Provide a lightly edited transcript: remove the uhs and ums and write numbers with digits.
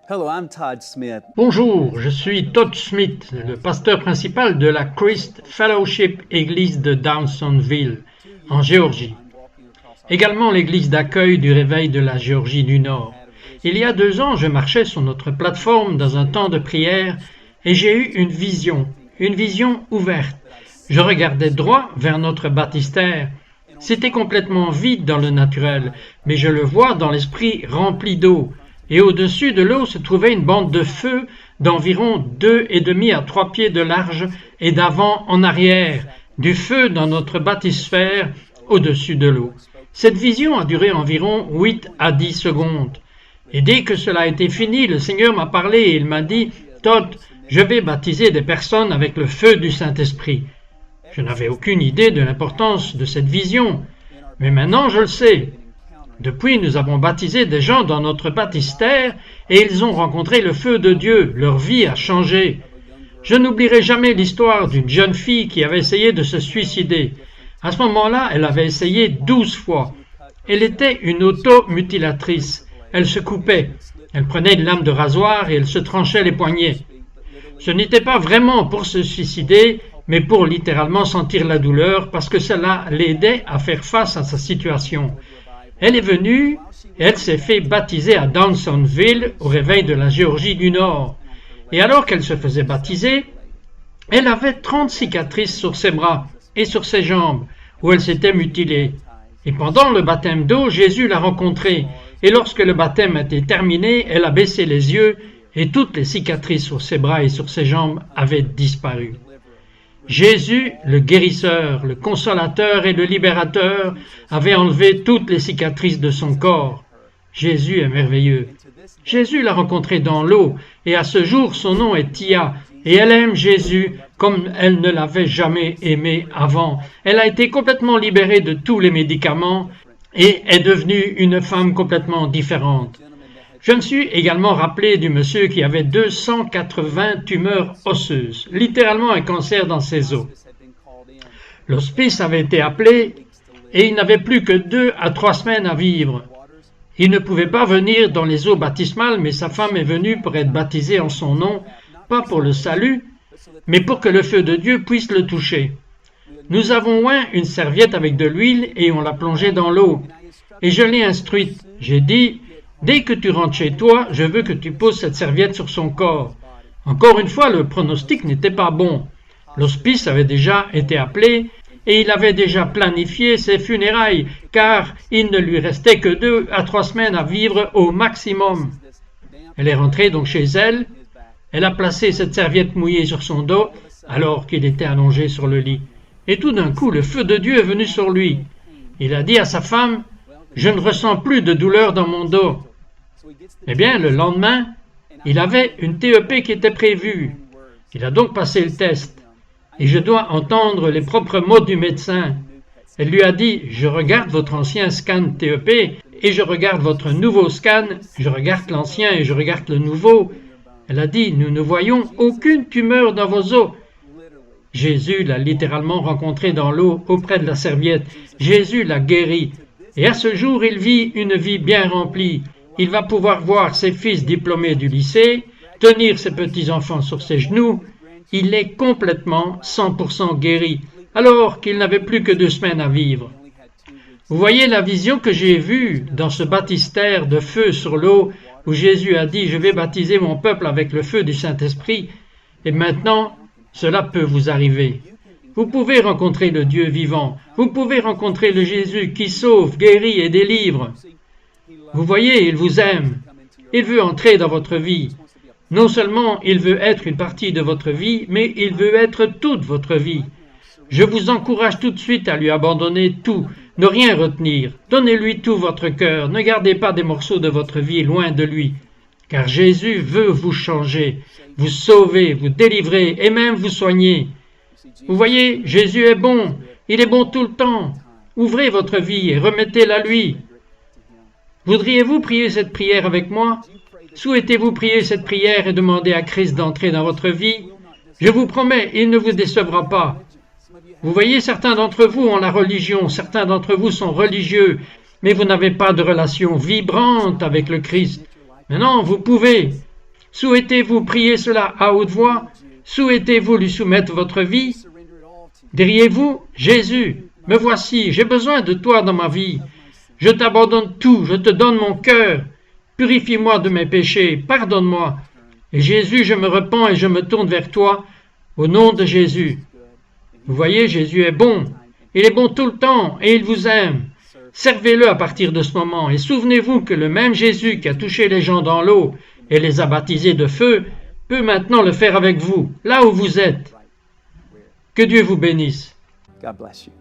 Hello, I'm Todd Smith. Bonjour, je suis Todd Smith, le pasteur principal de la Christ Fellowship Église de Downsonville, en Géorgie. Également l'église d'accueil du Réveil de la Géorgie du Nord. Il y a 2 ans, je marchais sur notre plateforme dans un temps de prière et j'ai eu une vision ouverte. Je regardais droit vers notre baptistère. C'était complètement vide dans le naturel, mais je le vois dans l'esprit rempli d'eau. Et au-dessus de l'eau se trouvait une bande de feu d'environ 2,5 à 3 pieds de large et d'avant en arrière, du feu dans notre baptistère au-dessus de l'eau. Cette vision a duré environ 8 à 10 secondes. Et dès que cela a été fini, le Seigneur m'a parlé et il m'a dit « Todd, je vais baptiser des personnes avec le feu du Saint-Esprit. » Je n'avais aucune idée de l'importance de cette vision, mais maintenant je le sais. Depuis, nous avons baptisé des gens dans notre baptistère et ils ont rencontré le feu de Dieu. Leur vie a changé. Je n'oublierai jamais l'histoire d'une jeune fille qui avait essayé de se suicider. À ce moment-là, elle avait essayé 12 fois. Elle était une automutilatrice. Elle se coupait. Elle prenait une lame de rasoir et elle se tranchait les poignets. Ce n'était pas vraiment pour se suicider, mais pour littéralement sentir la douleur parce que cela l'aidait à faire face à sa situation. Elle est venue et elle s'est fait baptiser à Downsonville au Réveil de la Géorgie du Nord. Et alors qu'elle se faisait baptiser, elle avait 30 cicatrices sur ses bras et sur ses jambes où elle s'était mutilée. Et pendant le baptême d'eau, Jésus l'a rencontrée. Et lorsque le baptême était terminé, elle a baissé les yeux et toutes les cicatrices sur ses bras et sur ses jambes avaient disparu. Jésus, le guérisseur, le consolateur et le libérateur, avait enlevé toutes les cicatrices de son corps. Jésus est merveilleux. Jésus l'a rencontrée dans l'eau, et à ce jour son nom est Tia, et elle aime Jésus comme elle ne l'avait jamais aimé avant. Elle a été complètement libérée de tous les médicaments et est devenue une femme complètement différente. Je me suis également rappelé du monsieur qui avait 280 tumeurs osseuses, littéralement un cancer dans ses os. L'hospice avait été appelé et il n'avait plus que 2 à 3 semaines à vivre. Il ne pouvait pas venir dans les eaux baptismales, mais sa femme est venue pour être baptisée en son nom, pas pour le salut, mais pour que le feu de Dieu puisse le toucher. Nous avons oint une serviette avec de l'huile et on l'a plongée dans l'eau. Et je l'ai instruite. J'ai dit: dès que tu rentres chez toi, je veux que tu poses cette serviette sur son corps. Encore une fois, le pronostic n'était pas bon. L'hospice avait déjà été appelé et il avait déjà planifié ses funérailles, car il ne lui restait que 2 à 3 semaines à vivre au maximum. Elle est rentrée donc chez elle. Elle a placé cette serviette mouillée sur son dos alors qu'il était allongé sur le lit. Et tout d'un coup, le feu de Dieu est venu sur lui. Il a dit à sa femme: je ne ressens plus de douleur dans mon dos. Eh bien, le lendemain, il avait une TEP qui était prévue. Il a donc passé le test. Et je dois entendre les propres mots du médecin. Elle lui a dit: je regarde votre ancien scan TEP et je regarde votre nouveau scan, je regarde l'ancien et je regarde le nouveau. Elle a dit: nous ne voyons aucune tumeur dans vos os. Jésus l'a littéralement rencontré dans l'eau auprès de la serviette. Jésus l'a guéri. Et à ce jour, il vit une vie bien remplie. Il va pouvoir voir ses fils diplômés du lycée, tenir ses petits-enfants sur ses genoux. Il est complètement 100% guéri, alors qu'il n'avait plus que 2 semaines à vivre. Vous voyez la vision que j'ai vue dans ce baptistère de feu sur l'eau, où Jésus a dit: je vais baptiser mon peuple avec le feu du Saint-Esprit. Et maintenant, cela peut vous arriver. Vous pouvez rencontrer le Dieu vivant. Vous pouvez rencontrer le Jésus qui sauve, guérit et délivre. Vous voyez, il vous aime. Il veut entrer dans votre vie. Non seulement il veut être une partie de votre vie, mais il veut être toute votre vie. Je vous encourage tout de suite à lui abandonner tout, ne rien retenir. Donnez-lui tout votre cœur. Ne gardez pas des morceaux de votre vie loin de lui. Car Jésus veut vous changer, vous sauver, vous délivrer et même vous soigner. Vous voyez, Jésus est bon. Il est bon tout le temps. Ouvrez votre vie et remettez-la à lui. Voudriez-vous prier cette prière avec moi? Souhaitez-vous prier cette prière et demander à Christ d'entrer dans votre vie? Je vous promets, il ne vous décevra pas. Vous voyez, certains d'entre vous ont la religion, certains d'entre vous sont religieux, mais vous n'avez pas de relation vibrante avec le Christ. Maintenant, vous pouvez. Souhaitez-vous prier cela à haute voix? Souhaitez-vous lui soumettre votre vie? Diriez-vous, Jésus, me voici, j'ai besoin de toi dans ma vie. Je t'abandonne tout, je te donne mon cœur. Purifie-moi de mes péchés, pardonne-moi. Et Jésus, je me repens et je me tourne vers toi, au nom de Jésus. Vous voyez, Jésus est bon. Il est bon tout le temps et il vous aime. Servez-le à partir de ce moment et souvenez-vous que le même Jésus qui a touché les gens dans l'eau et les a baptisés de feu peut maintenant le faire avec vous, là où vous êtes. Que Dieu vous bénisse. God bless you.